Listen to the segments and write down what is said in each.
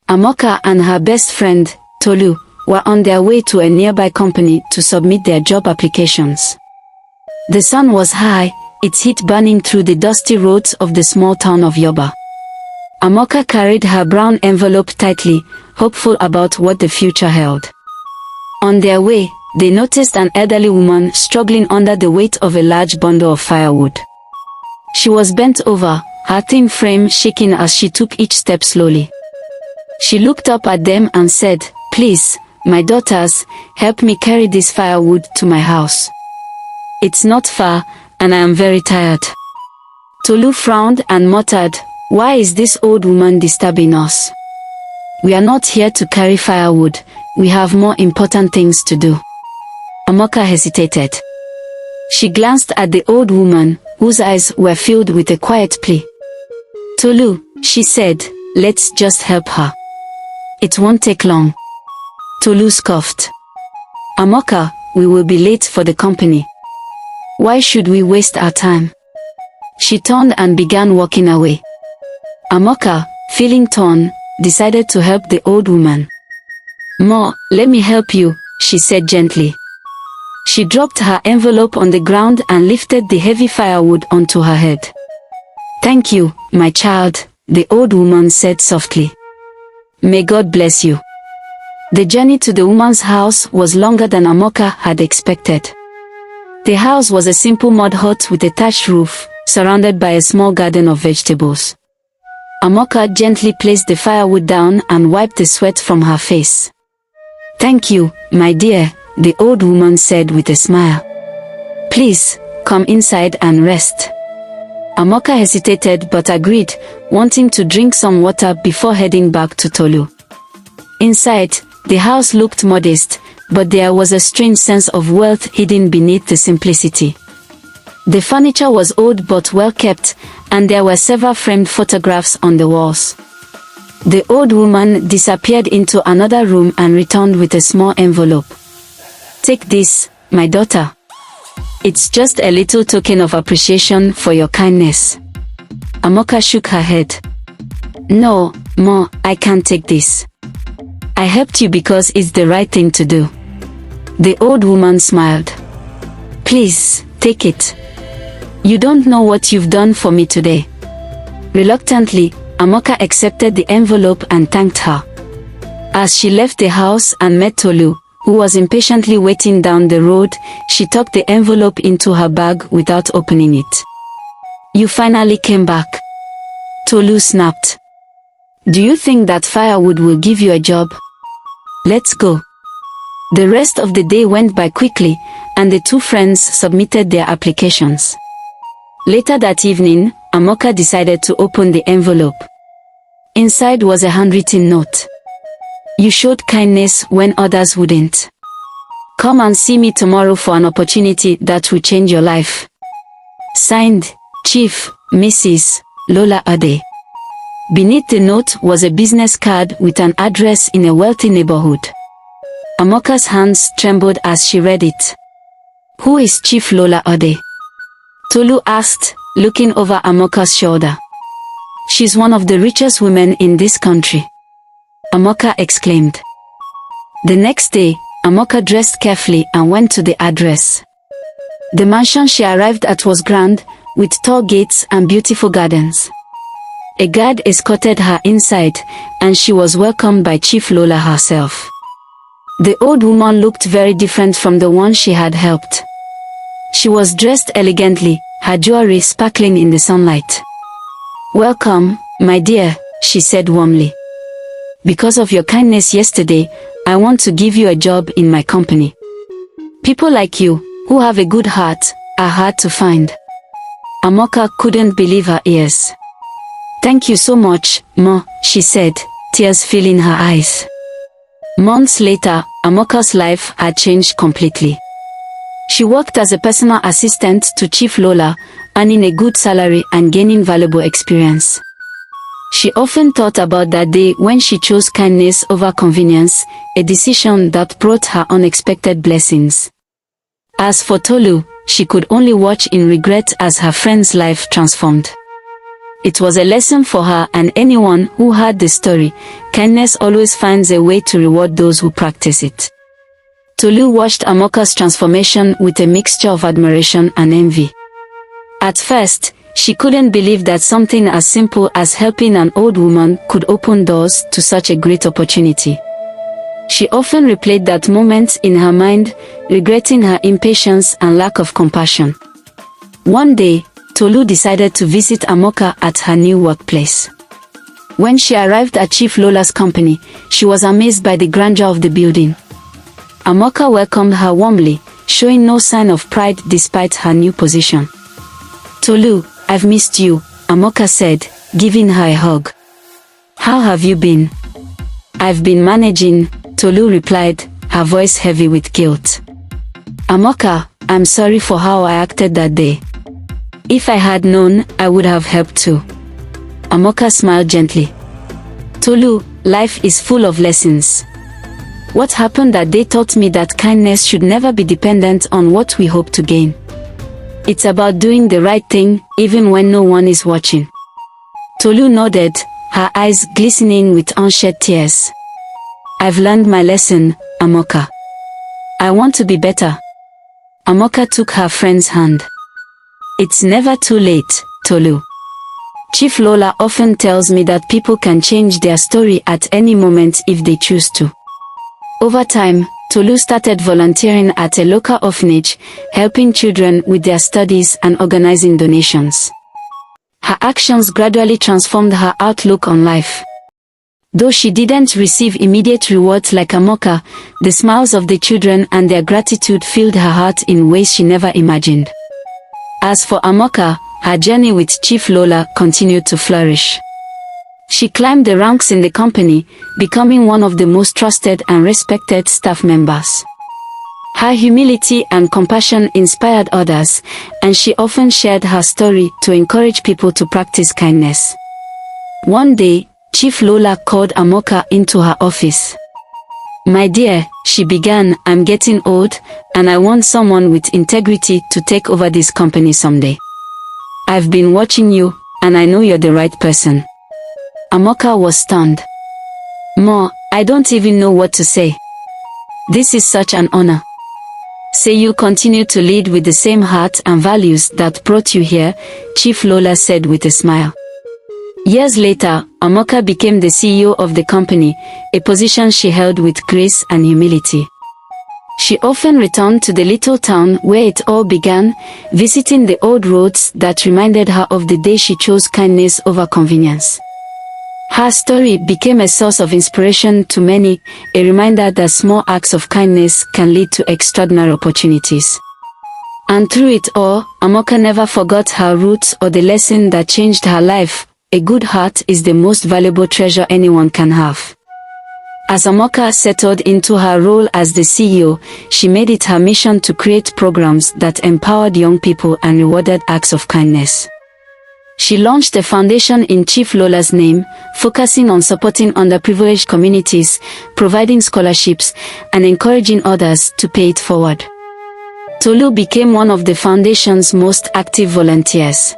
Amaka and her best friend, Tolu, were on their way to a nearby company to submit their job applications. The sun was high, its heat burning through the dusty roads of the small town of Yoba. Amaka carried her brown envelope tightly, hopeful about what the future held. On their way, they noticed an elderly woman struggling under the weight of a large bundle of firewood. She was bent over, her thin frame shaking as she took each step slowly. She looked up at them and said, "Please, my daughters, help me carry this firewood to my house. It's not far, and I am very tired." Tolu frowned and muttered, "Why is this old woman disturbing us? We are not here to carry firewood, we have more important things to do." Amaka hesitated. She glanced at the old woman, whose eyes were filled with a quiet plea. "Tolu," she said, "let's just help her. It won't take long." Tolu scoffed. "Amaka, we will be late for the company. Why should we waste our time?" She turned and began walking away. Amaka, feeling torn, decided to help the old woman. "Ma, let me help you," she said gently. She dropped her envelope on the ground and lifted the heavy firewood onto her head. "Thank you, my child," the old woman said softly. "May God bless you." The journey to the woman's house was longer than Amaka had expected. The house was a simple mud hut with a thatched roof, surrounded by a small garden of vegetables. Amaka gently placed the firewood down and wiped the sweat from her face. "Thank you, my dear," the old woman said with a smile. "Please, come inside and rest." Amaka hesitated but agreed, wanting to drink some water before heading back to Tolu. Inside, the house looked modest, but there was a strange sense of wealth hidden beneath the simplicity. The furniture was old but well kept, and there were several framed photographs on the walls. The old woman disappeared into another room and returned with a small envelope. "Take this, my daughter. It's just a little token of appreciation for your kindness." Amaka shook her head. "No, Ma, I can't take this. I helped you because it's the right thing to do." The old woman smiled. "Please, take it. You don't know what you've done for me today." Reluctantly, Amaka accepted the envelope and thanked her. As she left the house and met Tolu, who was impatiently waiting down the road, she tucked the envelope into her bag without opening it. "You finally came back," Tolu snapped. "Do you think that firewood will give you a job? Let's go." The rest of the day went by quickly, and the two friends submitted their applications. Later that evening, Amaka decided to open the envelope. Inside was a handwritten note. "You showed kindness when others wouldn't. Come and see me tomorrow for an opportunity that will change your life. Signed, Chief, Mrs. Lola Ade." Beneath the note was a business card with an address in a wealthy neighborhood. Amaka's hands trembled as she read it. "Who is Chief Lola Ade?" Tolu asked, looking over Amaka's shoulder. "She's one of the richest women in this country," Amaka exclaimed. The next day, Amaka dressed carefully and went to the address. The mansion she arrived at was grand, with tall gates and beautiful gardens. A guard escorted her inside, and she was welcomed by Chief Lola herself. The old woman looked very different from the one she had helped. She was dressed elegantly, her jewelry sparkling in the sunlight. "Welcome, my dear," she said warmly. "Because of your kindness yesterday, I want to give you a job in my company. People like you, who have a good heart, are hard to find." Amaka couldn't believe her ears. "Thank you so much, Ma," she said, tears filling her eyes. Months later, Amaka's life had changed completely. She worked as a personal assistant to Chief Lola, earning a good salary and gaining valuable experience. She often thought about that day when she chose kindness over convenience, a decision that brought her unexpected blessings. As for Tolu, she could only watch in regret as her friend's life transformed. It was a lesson for her and anyone who heard the story. Kindness always finds a way to reward those who practice it. Tolu watched Amaka's transformation with a mixture of admiration and envy. At first, she couldn't believe that something as simple as helping an old woman could open doors to such a great opportunity. She often replayed that moment in her mind, regretting her impatience and lack of compassion. One day, Tolu decided to visit Amaka at her new workplace. When she arrived at Chief Lola's company, she was amazed by the grandeur of the building. Amaka welcomed her warmly, showing no sign of pride despite her new position. "Tolu, I've missed you," Amaka said, giving her a hug. "How have you been?" "I've been managing," Tolu replied, her voice heavy with guilt. "Amaka, I'm sorry for how I acted that day. If I had known, I would have helped too." Amaka smiled gently. "Tolu, life is full of lessons. What happened that day taught me that kindness should never be dependent on what we hope to gain. It's about doing the right thing, even when no one is watching." Tolu nodded, her eyes glistening with unshed tears. "I've learned my lesson, Amaka. I want to be better." Amaka took her friend's hand. "It's never too late, Tolu. Chief Lola often tells me that people can change their story at any moment if they choose to." Over time, Tolu started volunteering at a local orphanage, helping children with their studies and organizing donations. Her actions gradually transformed her outlook on life. Though she didn't receive immediate rewards like Amaka, the smiles of the children and their gratitude filled her heart in ways she never imagined. As for Amaka, her journey with Chief Lola continued to flourish. She climbed the ranks in the company, becoming one of the most trusted and respected staff members. Her humility and compassion inspired others, and she often shared her story to encourage people to practice kindness. One day, Chief Lola called Amaka into her office. "My dear," she began, "I'm getting old, and I want someone with integrity to take over this company someday. I've been watching you, and I know you're the right person." Amaka was stunned. "Ma, I don't even know what to say. This is such an honor." "Say you continue to lead with the same heart and values that brought you here," Chief Lola said with a smile. Years later, Amaka became the CEO of the company, a position she held with grace and humility. She often returned to the little town where it all began, visiting the old roads that reminded her of the day she chose kindness over convenience. Her story became a source of inspiration to many, a reminder that small acts of kindness can lead to extraordinary opportunities. And through it all, Amaka never forgot her roots or the lesson that changed her life. A good heart is the most valuable treasure anyone can have. As Amaka settled into her role as the CEO, she made it her mission to create programs that empowered young people and rewarded acts of kindness. She launched a foundation in Chief Lola's name, focusing on supporting underprivileged communities, providing scholarships, and encouraging others to pay it forward. Tolu became one of the foundation's most active volunteers.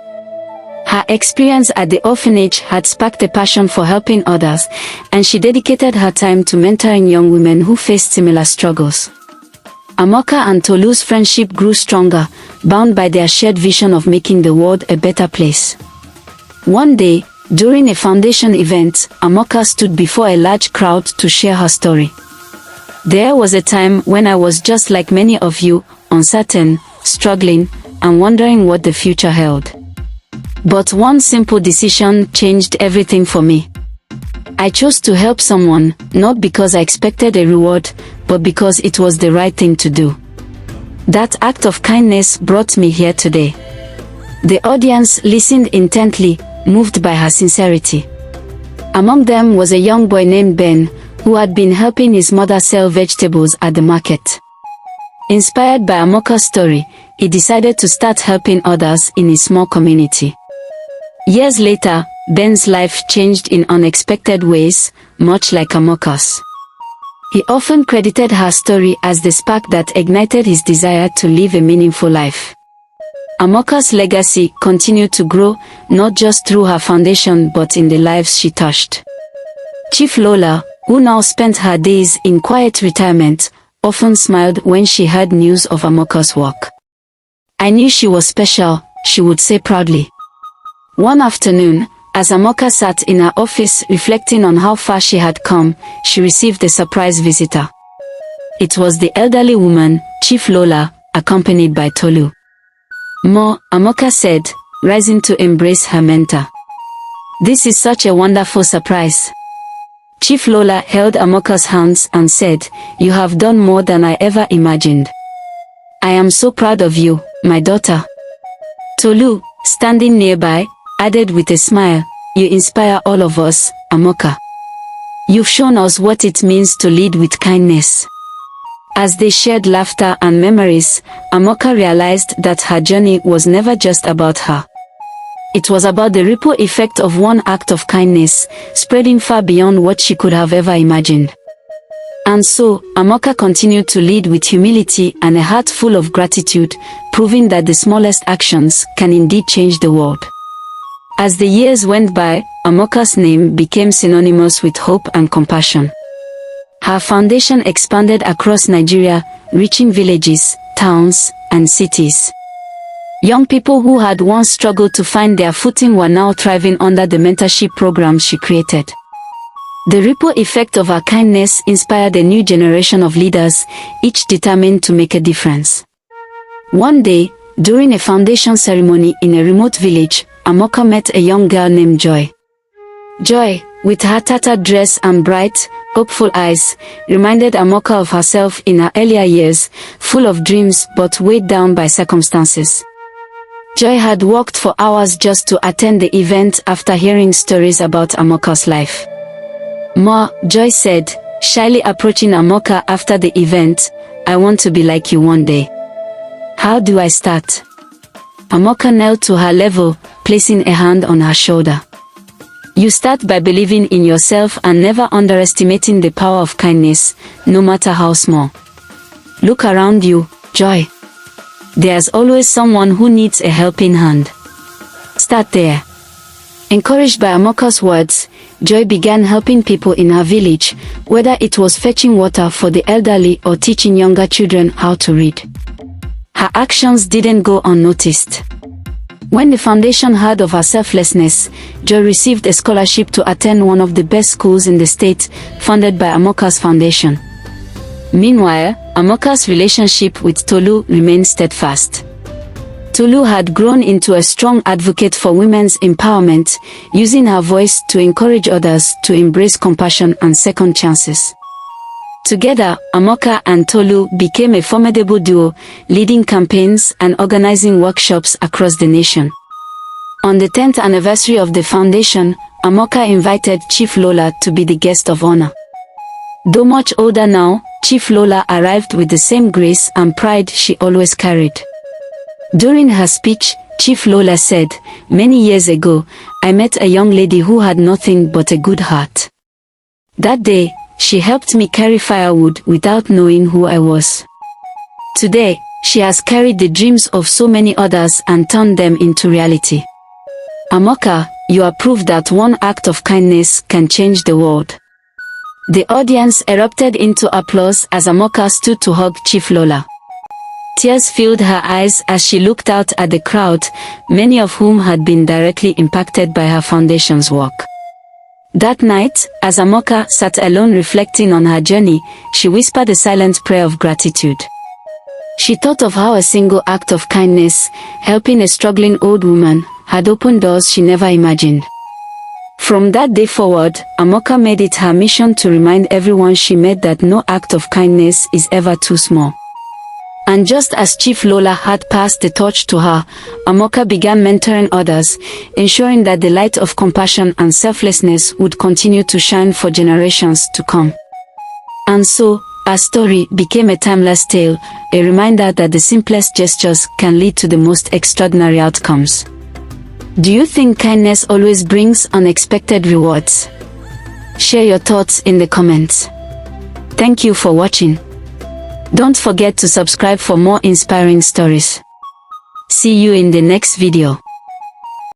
Her experience at the orphanage had sparked a passion for helping others, and she dedicated her time to mentoring young women who faced similar struggles. Amaka and Tolu's friendship grew stronger, bound by their shared vision of making the world a better place. One day, during a foundation event, Amaka stood before a large crowd to share her story. "There was a time when I was just like many of you, uncertain, struggling, and wondering what the future held. But one simple decision changed everything for me. I chose to help someone, not because I expected a reward, but because it was the right thing to do. That act of kindness brought me here today." The audience listened intently, moved by her sincerity. Among them was a young boy named Ben, who had been helping his mother sell vegetables at the market. Inspired by Amaka's story, he decided to start helping others in his small community. Years later, Ben's life changed in unexpected ways, much like Amaka's. He often credited her story as the spark that ignited his desire to live a meaningful life. Amaka's legacy continued to grow, not just through her foundation but in the lives she touched. Chief Lola, who now spent her days in quiet retirement, often smiled when she heard news of Amaka's work. "I knew she was special," she would say proudly. One afternoon, as Amaka sat in her office reflecting on how far she had come, she received a surprise visitor. It was the elderly woman, Chief Lola, accompanied by Tolu. "Ma," Amaka said, rising to embrace her mentor. "This is such a wonderful surprise." Chief Lola held Amaka's hands and said, "You have done more than I ever imagined. I am so proud of you, my daughter." Tolu, standing nearby, added with a smile, "You inspire all of us, Amaka. You've shown us what it means to lead with kindness." As they shared laughter and memories, Amaka realized that her journey was never just about her. It was about the ripple effect of one act of kindness, spreading far beyond what she could have ever imagined. And so, Amaka continued to lead with humility and a heart full of gratitude, proving that the smallest actions can indeed change the world. As the years went by, Amaka's name became synonymous with hope and compassion. Her foundation expanded across Nigeria, reaching villages, towns, and cities. Young people who had once struggled to find their footing were now thriving under the mentorship programs she created. The ripple effect of her kindness inspired a new generation of leaders, each determined to make a difference. One day, during a foundation ceremony in a remote village, Amaka met a young girl named Joy. Joy, with her tattered dress and bright, hopeful eyes, reminded Amaka of herself in her earlier years, full of dreams but weighed down by circumstances. Joy had walked for hours just to attend the event after hearing stories about Amaka's life. "Ma," Joy said, shyly approaching Amaka after the event, "I want to be like you one day. How do I start?" Amaka knelt to her level, placing a hand on her shoulder. "You start by believing in yourself and never underestimating the power of kindness, no matter how small. Look around you, Joy. There's always someone who needs a helping hand. Start there." Encouraged by Amaka's words, Joy began helping people in her village, whether it was fetching water for the elderly or teaching younger children how to read. Her actions didn't go unnoticed. When the foundation heard of her selflessness, Joy received a scholarship to attend one of the best schools in the state, funded by Amaka's foundation. Meanwhile, Amaka's relationship with Tolu remained steadfast. Tolu had grown into a strong advocate for women's empowerment, using her voice to encourage others to embrace compassion and second chances. Together, Amaka and Tolu became a formidable duo, leading campaigns and organizing workshops across the nation. On the 10th anniversary of the foundation, Amaka invited Chief Lola to be the guest of honor. Though much older now, Chief Lola arrived with the same grace and pride she always carried. During her speech, Chief Lola said, "Many years ago, I met a young lady who had nothing but a good heart. That day, she helped me carry firewood without knowing who I was. Today, she has carried the dreams of so many others and turned them into reality. Amaka, you are proof that one act of kindness can change the world." The audience erupted into applause as Amaka stood to hug Chief Lola. Tears filled her eyes as she looked out at the crowd, many of whom had been directly impacted by her foundation's work. That night, as Amaka sat alone reflecting on her journey, she whispered a silent prayer of gratitude. She thought of how a single act of kindness, helping a struggling old woman, had opened doors she never imagined. From that day forward, Amaka made it her mission to remind everyone she met that no act of kindness is ever too small. And just as Chief Lola had passed the torch to her, Amaka began mentoring others, ensuring that the light of compassion and selflessness would continue to shine for generations to come. And so, her story became a timeless tale, a reminder that the simplest gestures can lead to the most extraordinary outcomes. Do you think kindness always brings unexpected rewards? Share your thoughts in the comments. Thank you for watching. Don't forget to subscribe for more inspiring stories. See you in the next video.